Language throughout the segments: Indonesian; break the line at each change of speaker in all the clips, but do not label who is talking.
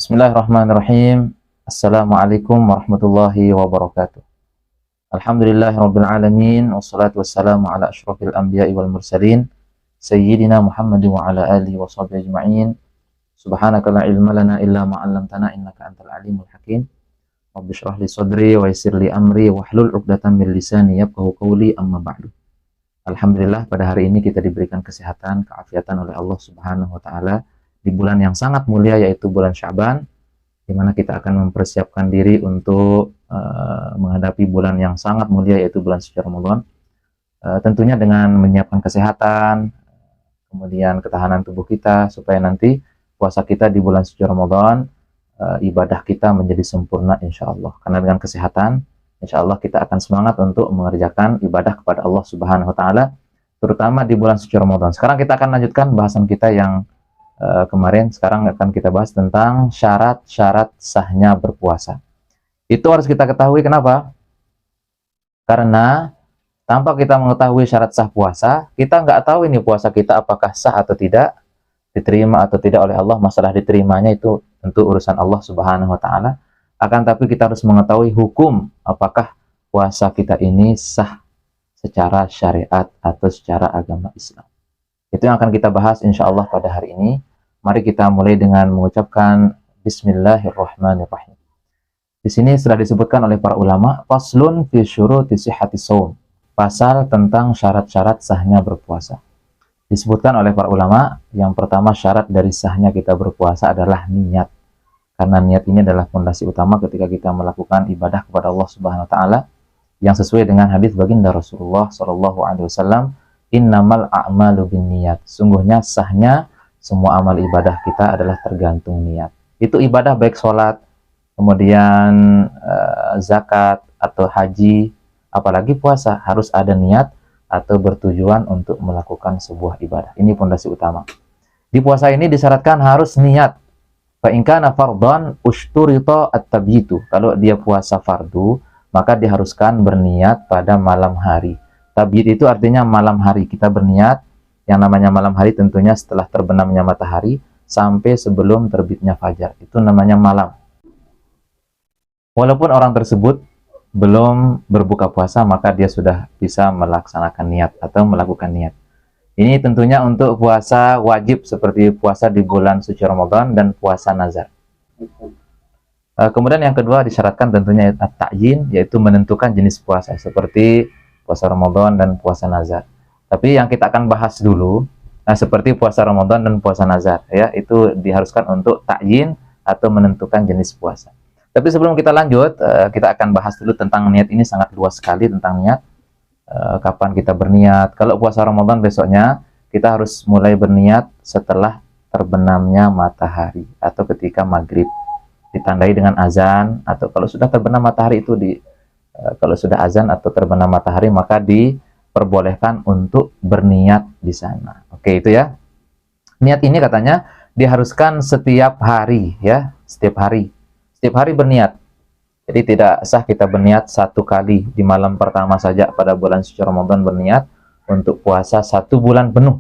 Bismillahirrahmanirrahim. Assalamualaikum warahmatullahi wabarakatuh. Alhamdulillahirabbil alamin wassalatu wassalamu ala asyrafil anbiya'i wal mursalin sayyidina Muhammadin wa ala alihi washabihi ajma'in. Subhanaka la ilma lana illa ma 'allamtana innaka antal alimul hakim. Rabbi shrah li sadri wa yassir li amri wahlul 'uqdatam min lisani yafqahu qawli amma ba'du. Alhamdulillah pada hari ini kita diberikan kesehatan, keafiatan oleh Allah Subhanahu wa taala di bulan yang sangat mulia yaitu bulan Sya'ban, di mana kita akan mempersiapkan diri untuk menghadapi bulan yang sangat mulia yaitu bulan suci Ramadan. Tentunya dengan menyiapkan kesehatan, kemudian ketahanan tubuh kita supaya nanti puasa kita di bulan suci Ramadan, ibadah kita menjadi sempurna insya Allah. Karena dengan kesehatan, insya Allah kita akan semangat untuk mengerjakan ibadah kepada Allah Subhanahu wa taala, terutama di bulan suci Ramadan. Sekarang kita akan lanjutkan bahasan kita yang kemarin. Sekarang akan kita bahas tentang syarat-syarat sahnya berpuasa. Itu harus kita ketahui. Kenapa? Karena tanpa kita mengetahui syarat sah puasa, kita nggak tahu ini puasa kita apakah sah atau tidak, diterima atau tidak oleh Allah. Masalah diterimanya itu tentu urusan Allah Subhanahu wa taala. Akan tapi kita harus mengetahui hukum apakah puasa kita ini sah secara syariat atau secara agama Islam. Itu yang akan kita bahas insya Allah pada hari ini. Mari kita mulai dengan mengucapkan Bismillahirrahmanirrahim. Di sini sudah disebutkan oleh para ulama, faslun fi syuruti sihhati shaum. Pasal tentang syarat-syarat sahnya berpuasa. Disebutkan oleh para ulama, yang pertama syarat dari sahnya kita berpuasa adalah niat. Karena niat ini adalah fondasi utama ketika kita melakukan ibadah kepada Allah Subhanahu wa taala, yang sesuai dengan hadis baginda Rasulullah sallallahu alaihi wasallam, innamal a'malu binniyat. Sungguhnya sahnya semua amal ibadah kita adalah tergantung niat. Itu ibadah baik sholat, kemudian zakat atau haji, apalagi puasa, harus ada niat atau bertujuan untuk melakukan sebuah ibadah. Ini fondasi utama. Di puasa ini disyaratkan harus niat. Fa in kana fardhan ushturita at-tabyitu. Kalau dia puasa fardu, maka diharuskan berniat pada malam hari. Tabyid itu artinya malam hari. Kita berniat. Yang namanya malam hari tentunya setelah terbenamnya matahari sampai sebelum terbitnya fajar. Itu namanya malam. Walaupun orang tersebut belum berbuka puasa, maka dia sudah bisa melaksanakan niat atau melakukan niat. Ini tentunya untuk puasa wajib seperti puasa di bulan suci Ramadan dan puasa nazar. Kemudian yang kedua disyaratkan tentunya at-ta'yin, yaitu menentukan jenis puasa seperti puasa Ramadan dan puasa nazar. Tapi yang kita akan bahas dulu, seperti puasa Ramadan dan puasa nazar, ya, itu diharuskan untuk ta'yin atau menentukan jenis puasa. Tapi sebelum kita lanjut, kita akan bahas dulu tentang niat. Ini sangat luas sekali tentang niat. Kapan kita berniat? Kalau puasa Ramadan besoknya, kita harus mulai berniat setelah terbenamnya matahari atau ketika maghrib, ditandai dengan azan, atau kalau sudah terbenam matahari itu kalau sudah azan atau terbenam matahari, maka diperbolehkan untuk berniat di sana. Oke, itu ya. Niat ini katanya diharuskan setiap hari, ya, setiap hari. Setiap hari berniat. Jadi tidak sah kita berniat satu kali di malam pertama saja pada bulan suci Ramadan berniat untuk puasa 1 bulan penuh.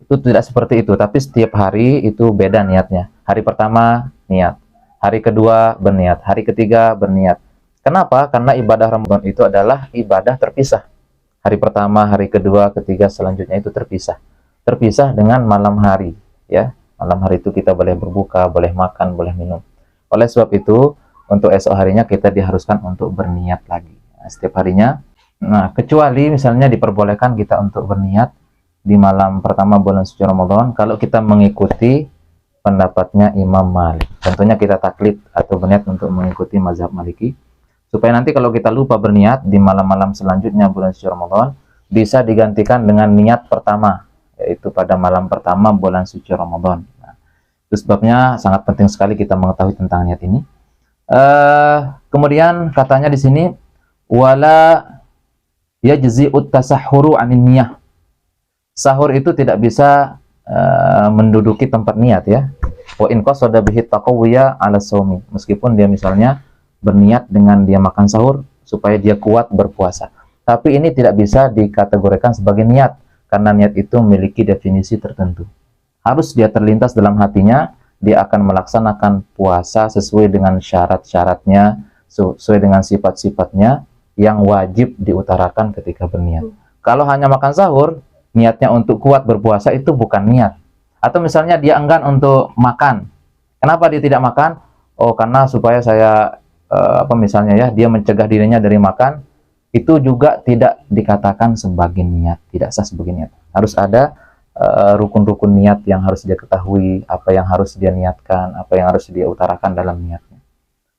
Itu tidak seperti itu, tapi setiap hari itu beda niatnya. Hari pertama niat, hari kedua berniat, hari ketiga berniat. Kenapa? Karena ibadah Ramadan itu adalah ibadah terpisah. Hari pertama, hari kedua, ketiga, selanjutnya itu terpisah. Terpisah dengan malam hari, ya. Malam hari itu kita boleh berbuka, boleh makan, boleh minum. Oleh sebab itu, untuk esok harinya kita diharuskan untuk berniat lagi. Nah, setiap harinya. Nah, kecuali misalnya diperbolehkan kita untuk berniat di malam pertama bulan suci Ramadan kalau kita mengikuti pendapatnya Imam Malik. Tentunya kita taklid atau berniat untuk mengikuti mazhab Maliki. Supaya nanti kalau kita lupa berniat di malam-malam selanjutnya bulan suci Ramadan, bisa digantikan dengan niat pertama, yaitu pada malam pertama bulan suci Ramadan. Nah, itu sebabnya sangat penting sekali kita mengetahui tentang niat ini. Kemudian katanya di sini, wala yajzi'ut tasahhuru 'anin niyah. Sahur itu tidak bisa menduduki tempat niat, ya. Wa in qasada bihi taqawwiya 'ala shaumi. Meskipun dia misalnya berniat dengan dia makan sahur supaya dia kuat berpuasa. Tapi ini tidak bisa dikategorikan sebagai niat, karena niat itu memiliki definisi tertentu. Harus dia terlintas dalam hatinya dia akan melaksanakan puasa sesuai dengan syarat-syaratnya, sesuai dengan sifat-sifatnya yang wajib diutarakan ketika berniat. Kalau hanya makan sahur, niatnya untuk kuat berpuasa itu bukan niat. Atau misalnya dia enggan untuk makan. Kenapa dia tidak makan? Oh, karena supaya saya misalnya ya, dia mencegah dirinya dari makan, itu juga tidak dikatakan sebagai niat, tidak sah sebagai niat. Harus ada rukun-rukun niat yang harus dia ketahui, apa yang harus dia niatkan, apa yang harus dia utarakan dalam niatnya.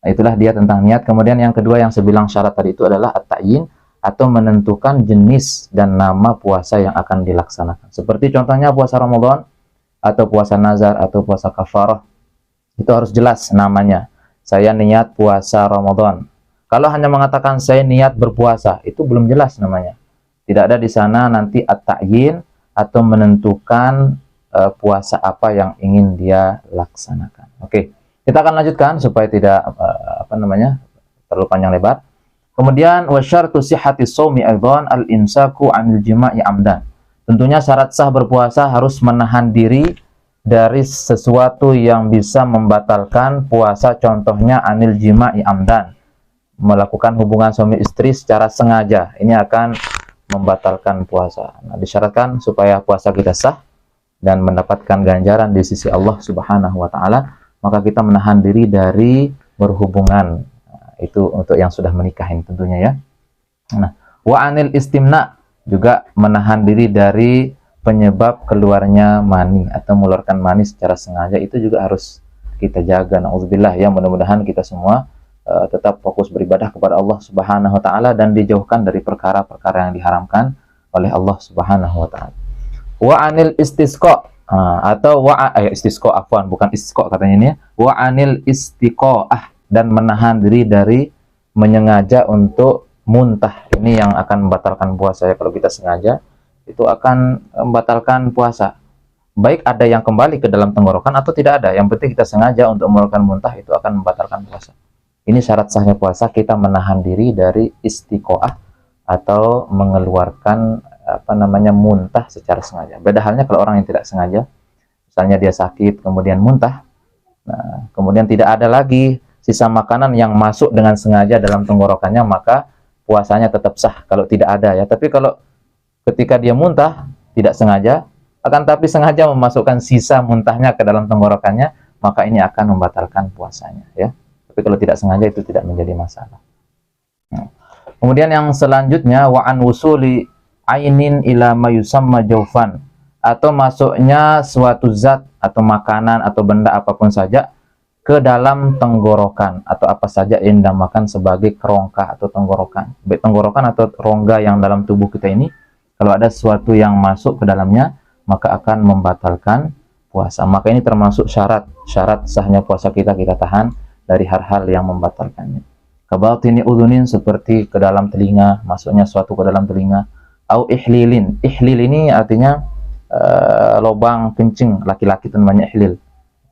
Nah, itulah dia tentang niat. Kemudian yang kedua yang saya bilang syarat tadi itu adalah at-ta'yin, atau menentukan jenis dan nama puasa yang akan dilaksanakan. Seperti contohnya puasa Ramadan, atau puasa nazar, atau puasa kafarah. Itu harus jelas namanya. Saya niat puasa Ramadan. Kalau hanya mengatakan saya niat berpuasa, itu belum jelas namanya. Tidak ada di sana nanti at-ta'yin, atau menentukan puasa apa yang ingin dia laksanakan. Oke, kita akan lanjutkan supaya tidak terlalu panjang lebar. Kemudian wasyartu sihhati shaumi aidan al-imsaku 'anil jima'i amdan. Tentunya syarat sah berpuasa harus menahan diri dari sesuatu yang bisa membatalkan puasa, contohnya anil jima'i amdan, melakukan hubungan suami istri secara sengaja. Ini akan membatalkan puasa. Nah, disyaratkan supaya puasa kita sah dan mendapatkan ganjaran di sisi Allah Subhanahu wa taala, maka kita menahan diri dari berhubungan. Itu untuk yang sudah menikah ini tentunya ya. Nah, wa anil istimna, juga menahan diri dari penyebab keluarnya mani atau mengeluarkan mani secara sengaja, itu juga harus kita jaga. Nauzubillah ya, mudah-mudahan kita semua tetap fokus beribadah kepada Allah Subhanahu wa taala dan dijauhkan dari perkara-perkara yang diharamkan oleh Allah Subhanahu wa taala. Wa anil istisqa, atau istisqa, afwan, bukan istisqa katanya ini ya. Wa anil istiqaah, dan menahan diri dari menyengaja untuk muntah. Ini yang akan membatalkan puasa ya. Kalau kita sengaja, itu akan membatalkan puasa. Baik ada yang kembali ke dalam tenggorokan atau tidak ada. Yang penting kita sengaja untuk mengeluarkan muntah, itu akan membatalkan puasa. Ini syarat sahnya puasa, kita menahan diri dari istiqoah atau mengeluarkan muntah secara sengaja. Beda halnya kalau orang yang tidak sengaja, misalnya dia sakit kemudian muntah, nah, kemudian tidak ada lagi sisa makanan yang masuk dengan sengaja dalam tenggorokannya, maka puasanya tetap sah kalau tidak ada ya. Tapi kalau ketika dia muntah tidak sengaja, akan tapi sengaja memasukkan sisa muntahnya ke dalam tenggorokannya, maka ini akan membatalkan puasanya ya. Tapi kalau tidak sengaja itu tidak menjadi masalah. Nah, kemudian yang selanjutnya wa an wusuli ainin ila ma yusamma jaufan, atau masuknya suatu zat atau makanan atau benda apapun saja ke dalam tenggorokan, atau apa saja yang dinamakan sebagai kerongka atau tenggorokan. Baik tenggorokan atau rongga yang dalam tubuh kita ini, kalau ada sesuatu yang masuk ke dalamnya, maka akan membatalkan puasa. Maka ini termasuk syarat sahnya puasa kita tahan dari hal-hal yang membatalkannya. Kabatini udhunin, seperti ke dalam telinga, masuknya suatu ke dalam telinga. Au ihlilin. Ihlil ini artinya lubang kencing, laki-laki itu namanya ihlil.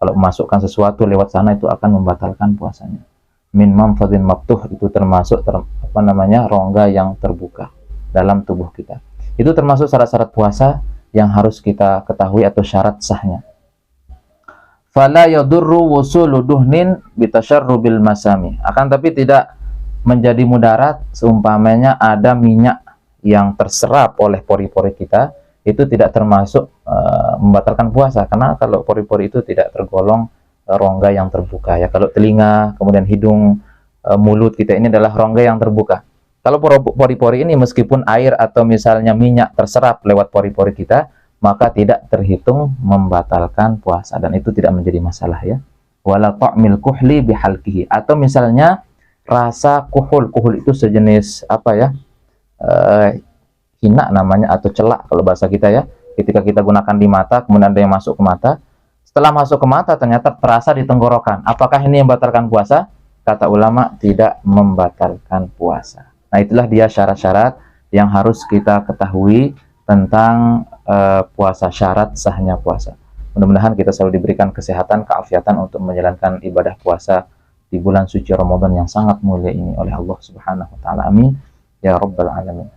Kalau memasukkan sesuatu lewat sana, itu akan membatalkan puasanya. Min manfadhin maftuh, itu termasuk rongga yang terbuka dalam tubuh kita. Itu termasuk syarat-syarat puasa yang harus kita ketahui atau syarat sahnya. Fala yadurru wusulu duhnin bitasyarrubil masami. Akan tapi tidak menjadi mudarat seumpamanya ada minyak yang terserap oleh pori-pori kita, itu tidak termasuk membatalkan puasa, karena kalau pori-pori itu tidak tergolong rongga yang terbuka ya. Kalau telinga, kemudian hidung, mulut kita ini adalah rongga yang terbuka. Kalau pori-pori ini meskipun air atau misalnya minyak terserap lewat pori-pori kita, maka tidak terhitung membatalkan puasa, dan itu tidak menjadi masalah ya. Wala ta'mil kuhli bihalqihi, atau misalnya rasa kuhul itu sejenis hina namanya, atau celak kalau bahasa kita ya. Ketika kita gunakan di mata, kemudian ada yang masuk ke mata, setelah masuk ke mata ternyata terasa di tenggorokan. Apakah ini membatalkan puasa? Kata ulama, tidak membatalkan puasa. Nah, itulah dia syarat-syarat yang harus kita ketahui tentang puasa, syarat sahnya puasa. Mudah-mudahan kita selalu diberikan kesehatan, keafiatan untuk menjalankan ibadah puasa di bulan suci Ramadan yang sangat mulia ini oleh Allah Subhanahu wa taala. Amin ya rabbal alamin.